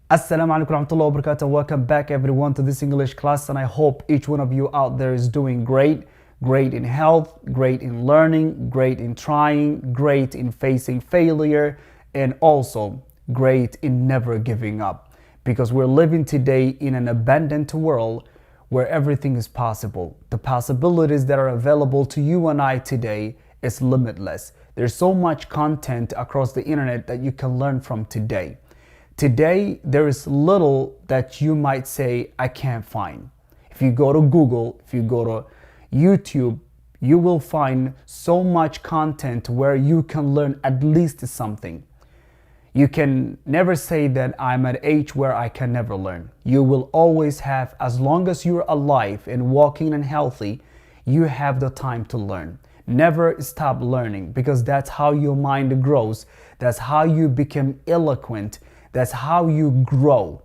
Assalamu alaikum warahmatullahi wabarakatuh. Welcome back everyone to this English class, and I hope each one of you out there is doing great. Great in health, great in learning, great in trying, great in facing failure, and also great in never giving up. Because we're living today in an abundant world where everything is possible. The possibilities that are available to you and I today is limitless. There's so much content across the internet that you can learn from today. Today, there is little that you might say, I can't find. If you go to Google, if you go to YouTube, you will find so much content where you can learn at least something. You can never say that I'm at age where I can never learn. You will always have, as long as you're alive and walking and healthy, you have the time to learn. Never stop learning, because that's how your mind grows. That's how you become eloquent. That's how you grow.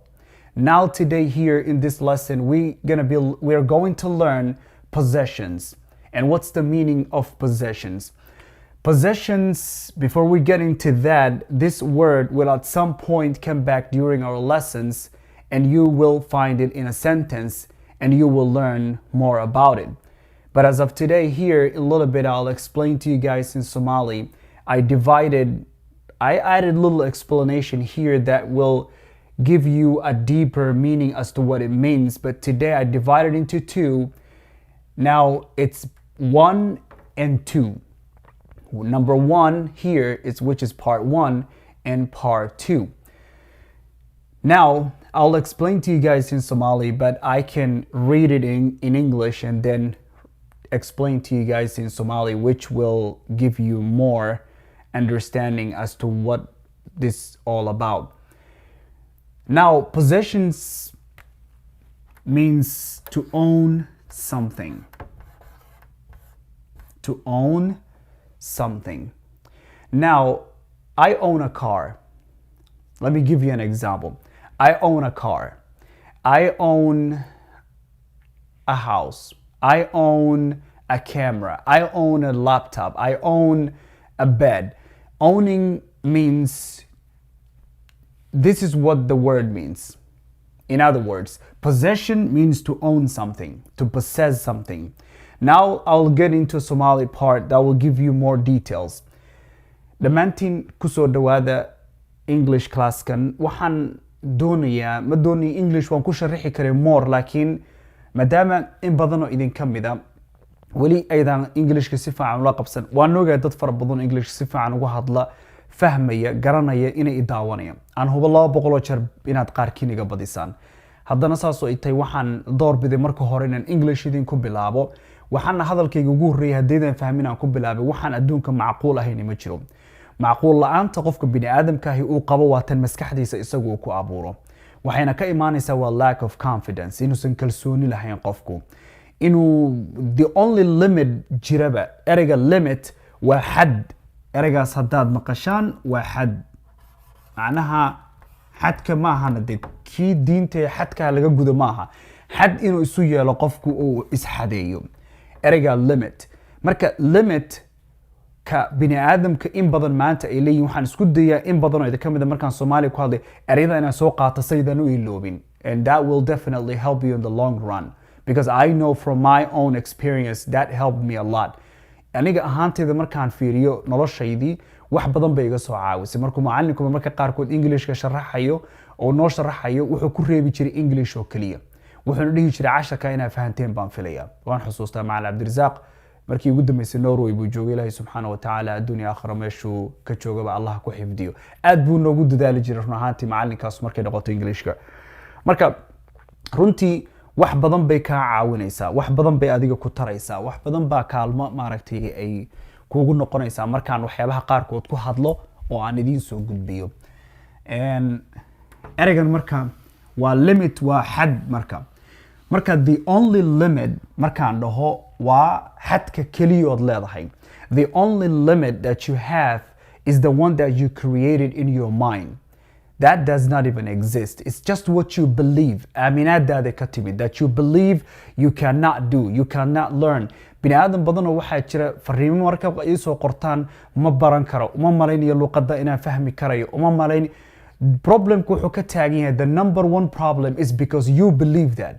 Now today here in this lesson, we're going to learn possessions. And what's the meaning of possessions? Possessions, before we get into that, this word will at some point come back during our lessons, and you will find it in a sentence and you will learn more about it. But as of today here, in a little bit, I'll explain to you guys in Somali. I added a little explanation here that will give you a deeper meaning as to what it means. But today I divided into two. Now it's 1 and 2. Number 1 here is which is part 1 and part 2. Now I'll explain to you guys in Somali, but I can read it in English and then explain to you guys in Somali, which will give you more understanding as to what this is all about. Now, possessions means to own something. To own something. Now, I own a car. Let me give you an example. I own a car. I own a house. I own a camera. I own a laptop. I own a bed. Owning means, this is what the word means. In other words, possession means to own something, to possess something. Now I'll get into Somali part that will give you more details. Dhammaantiin kusoo dhawaada English classkan. Waxaan doonayaa, ma dooni English waan ku sharixi karay more, laakiin maadaama in badan oo idin ka mid ah weli aydan Englishka si fiican ula qabsan, waan ogahay dad fara badan English si fiican uga hadla, fahmaya, garanaya inay i daawanayaan. Aan hubo 200 jeer inaad qaarkiin iga badisaan. Haddana saasoo ay tahay, waxaan doorbiday marka hore inaan English idin ku bilaabo. Waxaana hadalkayga ugu horreeyay haddaydan fahmin aan ku bilaabay, waxaan adduunka macquul ahayn ma jiro. Macquul la'aanta qofka bini'aadamka ahi uu qabo waa tan maskaxdiisa isagu ku abuuro. Waxayna ka imaanaysaa waa lack of confidence, inuusan kalsooni lahayn qofku. The only limit jiraba, ereyga limit waa xad. ereygaas haddaad maqashaan waa xad. macnaha xadka maaha dad kii diinta xadka laga gudo maaha. xad inuu isu yeelo qofku uu isxadeeyo. ereyga limit. Marka limit ka bini aadamka in badan maanta ay leeyihiin, waxaan isku dayaa in badan oo idin kamid markaan Soomaali ku hadlay ereyada inaan soo qaato saydan u iloobin. And that will definitely help you in the long run. Because I know from my own experience that helped me a lot. Aniga ahaantayda markaan fiiriyo noloshaydii wax badan bay iga soo caawisay. Markuu macallinku marka qaarkood Englishka sharaxayo oo noo sharaxayo, wuxuu ku reebi jiray English oo kaliya. Wuxuuna dhihi jiray casharka inaa fahanteen baan filayaa. Waan xusuustaa Macallin Cabdirasaaq markii ugu dambeysay Norway buu joogay. Ilaahay subxaanahu wa tacaala adduunyo aakhira meeshuu ka joogaba Allah ku xifdiyo. Aad buu noogu dadaali jiray run ahaantii macallinkaas markay noqoto Englishka. Marka runtii wax badan bay ka caawinaysaa, wax badan bay adiga ku taraysaa, wax badan baa kaalmo maaragtay ay kuugu noqonaysaa markaan waxyaabaha qaarkood ku hadlo oo aan idin soo gudbiyo. Ereygan marka waa limit, waa xad. marka the only limit markaan dhaho waa xadka keliyood leedahay. The only limit that you have is the one that you created in your mind. That does not even exist. It's just what you believe. Aaminaadaada ka timid, that you believe you cannot do, you cannot learn. bini aadan badan oo waxaa jira fariimo marka ay soo qortaan ma baran karo, uma malaynayo luqadda inaan fahmi karayo, uma malayn problem wuxuu ka taagan yahay the number one problem is because you believe that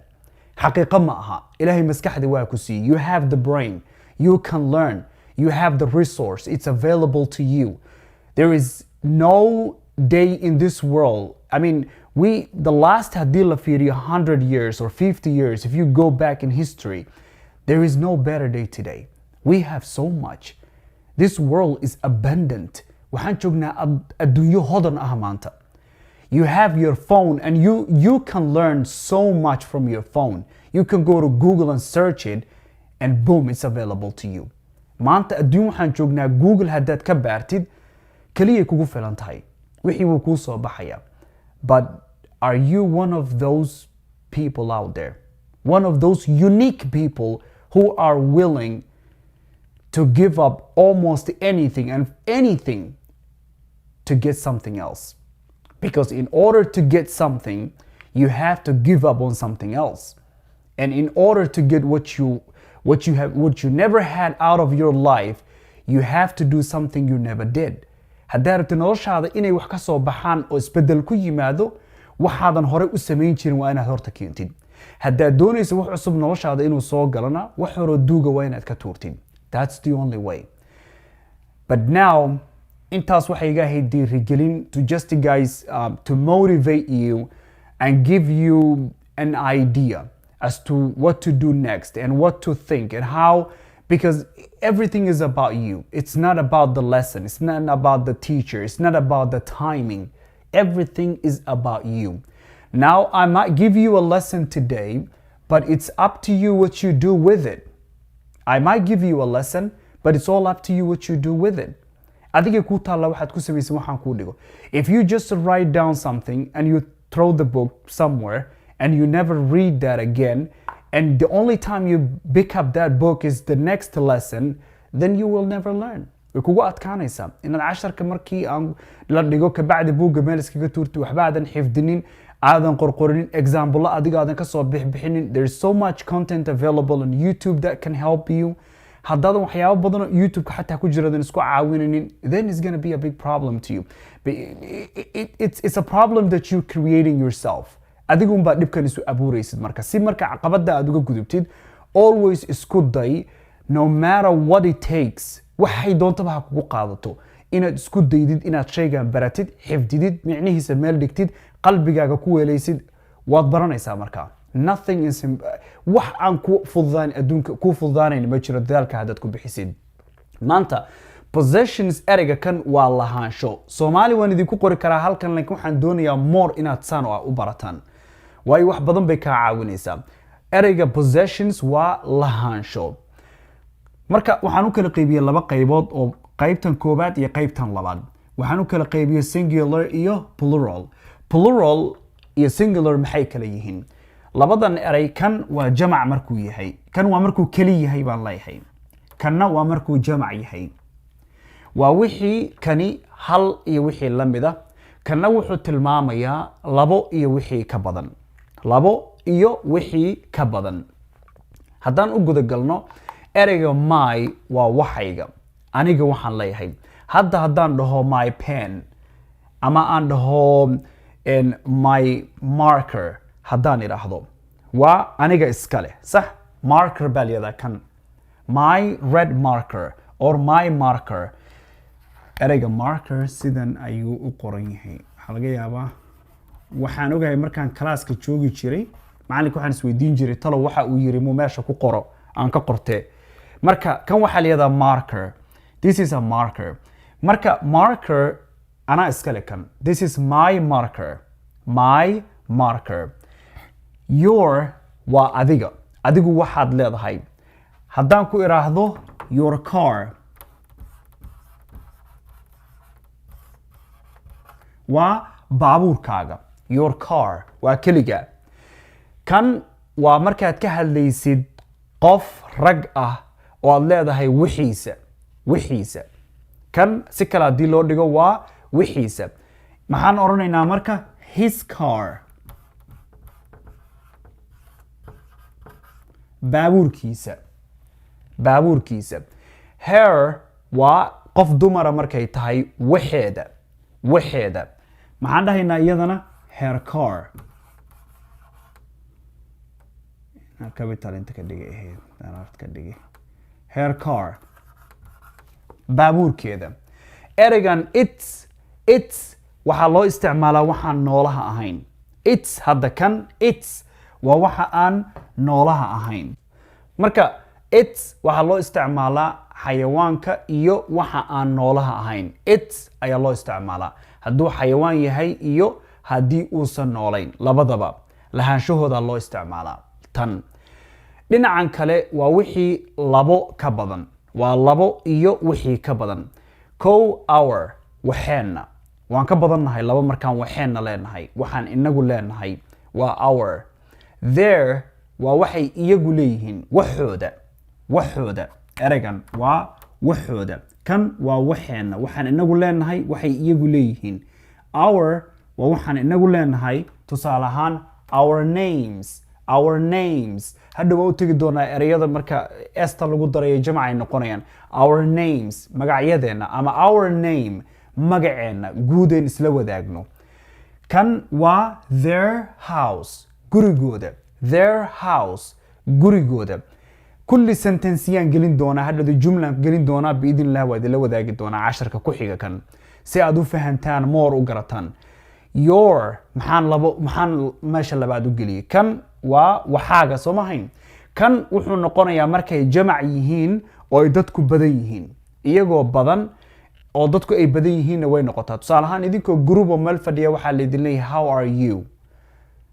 xaqiiqo ma aha ilaahay maskaxda waa ku siiyey you have the brain you can learn you have the resource it's available to you there is no day in this world I mean the last haddii la fiiriyo 100 years or 50 years if you go back in history there is no better day today we have so much this world is abundant waxaan joognaa adduunyo hodan ah maanta you have your phone and you can learn so much from your phone you can go to Google and search it and boom it's available to you maanta adduun waxaan joognaa Google haddaad ka baartid kaliya kugu filan tahay wixii wuu kuu soo baxaya but are you one of those people out there one of those unique people who are willing to give up almost anything to get something else because in order to get something you have to give up on something else and in order to get what you never had out of your life you have to do something you never did haddaad rabto noloshaada inay wax ka soo baxaan oo isbedel ku yimaado waxaadan hore u samayn jirin waa inaad horta keentid haddaad doonayso wax cusub noloshaada inuu soo galana wax hore duuga waa inaad ka tuurtid that's the only way but now intaas waxay iga ahayd dhiirigelin to just guys to motivate you and give you an idea as to what to do next and what to think and how because everything is about you it's not about the lesson it's not about the teacher it's not about the timing everything is about you now I might give you a lesson today but it's up to you what you do with it I might give you a lesson but it's all up to you what you do with it adiga ku taala waxaad ku sameeyay waxaan ku dhigo if you just write down something and you throw the book somewhere and you never read that again and the only time you pick up that book is the next lesson then you will never learn kugu adkaanaysa inaad casharka markii aan la dhigo ka bacdi buugga meel iskaga tuurto waxba aadan xifdinin aadan qorqorinin example adiga aadan ka soo bixbixinin there's so much content available on YouTube that can help you haddaadan waxyaabo badan oo YouTube ka xataa ku jiradan isku caawininin then it's going to be a big problem to you but it's a problem that you're creating yourself adigu baa dhibkan isu abuuraysid marka si marka caqabada aad uga gudubtid always isku day no matter what it takes waxay doontaba ha kugu qaadato inaad isku daydid inaad shaygan baratid xifdidid micnihiisa meel dhigtid qalbigaaga ku weelaysid waad baranaysaa marka nothing is wax aan ku fududaan adduunka ku fududaanayn ma jiro dadaalka haddaad ku bixisid maanta possessions ereyga kan waa lahaansho Soomaali waan idinku qori karaa halkan laakiin waxaan doonayaa more inaad saan u barataan waayo wax badan bay ka caawinaysaa ereyga possessions waa lahaansho marka waxaan u kala qaybiyay laba qaybood oo qaybtan koobaad iyo qaybtan labaad waxaan u kala qaybiyay singular iyo plural iyo singular maxay kala yihiin labadan erey kan waa jamac markuu yahay kan waa markuu kali yahay baan leeyahay kanna waa markuu jamac yahay waa wixii kani hal iyo wixii la mid ah kanna wuxuu tilmaamayaa labo iyo wixii ka badan labo iyo wixii ka badan haddaan u guda galno ereyga my waa waxayga aniga waxaan leeyahay haddaan dhaho my pen ama aan dhaho my marker haddaan idhaahdo waa aniga iska leh sax marker baa layihahdaa kan my red marker or my marker ereyga marker sidan ayuu u qoran yahay waxaa laga yaabaa waxaan ogahay markaan kalaaska joogi jiray macalinka waxaan isweydiin jiray talo waxa uu yiri muu meesha ku qoro aan ka qortee marka kan waxaa layihahdaa marker this is a marker marka marker anaa iska leh kan this is my marker your waa adigu waxaad leedahay haddaan ku iraahdo your car waa baabuurkaaga your car waa keliga kan waa markaad ka hadlaysid qof rag ah oo aad leedahay wixiisa kan si kale haddii loo dhigo waa wixiisa maxaan oranaynaa marka his car baabuurkiisa her waa qof dumara markay tahay waxeeda maxaan dhahaynaa iyadana her car capital inta ka dhigay ahayd daraart ka dhigay her car baabuurkeeda ereygan it's waxaa loo isticmaalaa waxaan noolaha ahayn it's hadda kan it's waa waxa aan noolaha ahayn marka it's waxaa loo isticmaalaa xayawaanka iyo waxa aan noolaha ahayn it's ayaa loo isticmaalaa hadduu xayawaan yahay iyo haddii uusan noolayn labadaba lahaanshahooda loo isticmaalaa tan dhinacan kale waa wixii labo ka badan waa labo iyo wixii ka badan hour waxeenna waan ka badannahay laba markaan waxeenna leenahay waxaan inagu leenahay waa hour there waa waxay iyagu leeyihiin waxooda ereygan waa waxooda kan waa waxeenna waxaan inagu leenahay waxay iyagu leeyihiin hour waa waxaan inagu leenahay tusaale ahaan our names hadda waa u tegi doonaa ereyada marka esta lagu darayo jamc ay noqonayaan our names magacyadeena ama our name magaceena guudeen isla wadaagno kan waa their house gurigooda kulli sentenceyaan gelin doonaa hadda jumlan gelin doonaa biidin illah waa idinla wadaagi doonaa casharka ku xiga kan si aad u fahantaan more u garataan your maxaan meesha labaad u geliyay kan waa waxaaga soo mahayn kan wuxuu noqonayaa markay jamac yihiin oo ay dadku badan yihiin iyagoo badan oo dadku ay badan yihiinna way noqotaa tusaale ahaan idinkoo group oo meel fadhiya waxaa laydin leeyahay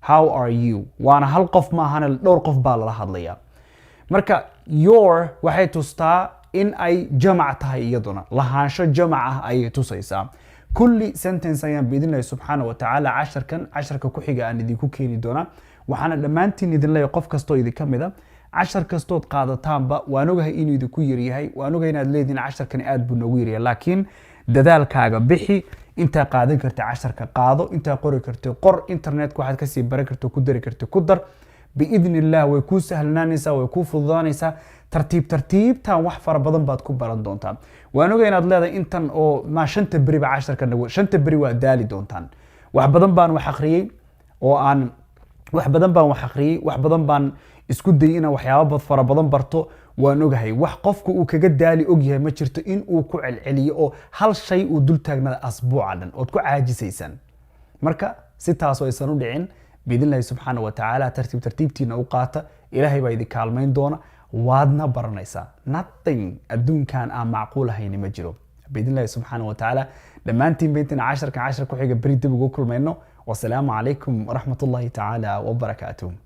how are you waana hal qof maahana dhowr qof baa lala hadlayaa marka your waxay tustaa in ay jamac tahay iyaduna lahaansho jamac ah ayay tusaysaa kulli sentence ayaan biidinlahay subxaana wa tacaala casharka ku xiga aan idinku keeni doonaa waxaana dhammaantiin idin leeyahay qof kastoo idinka mid a cashar kastood qaadataanba waan ogahay inuu idinku yaryahay waan ogahay inaad leediin casharkani aad buu noogu yaryahay laakiin dadaalkaaga bixi intaa qaadan karta casharka qaado intaa qori karta qor internetka waxaad kasii baran karta ku dari karta ku dar biidn illah way kuu sahlanaanaysaa way kuu fududaanaysaa tartiibtan wax fara badan baad ku baran doontaa waan ogahay inaad leedahay intan oo shanta beriba casharka shanta beri waa daali doontaan wax badan baan wax akhriyey oo aan wax badan baan isku dayay inaan waxyaabo fara badan barto waan ogahay wax qofku uu kaga daali ogyahay ma jirto in uu ku celceliyo oo hal shay uu dul taagnada asbuuca dhan ood ku caajisaysan marka si taasoo aysan u dhicin biidnillahi subxaana wa tacaala tartiibtiina u qaata ilaahay baa idin kaalmayn doona waadna baranaysaa nothing adduunkan aan macquul ahayni ma jiro biidnillahi subxaana wa tacaala dhammaantiin bayntina casharka ku xiga beri dib ugu kulmayno wasalaamu calaykum waraxmatullahi tacaala wabarakaatuh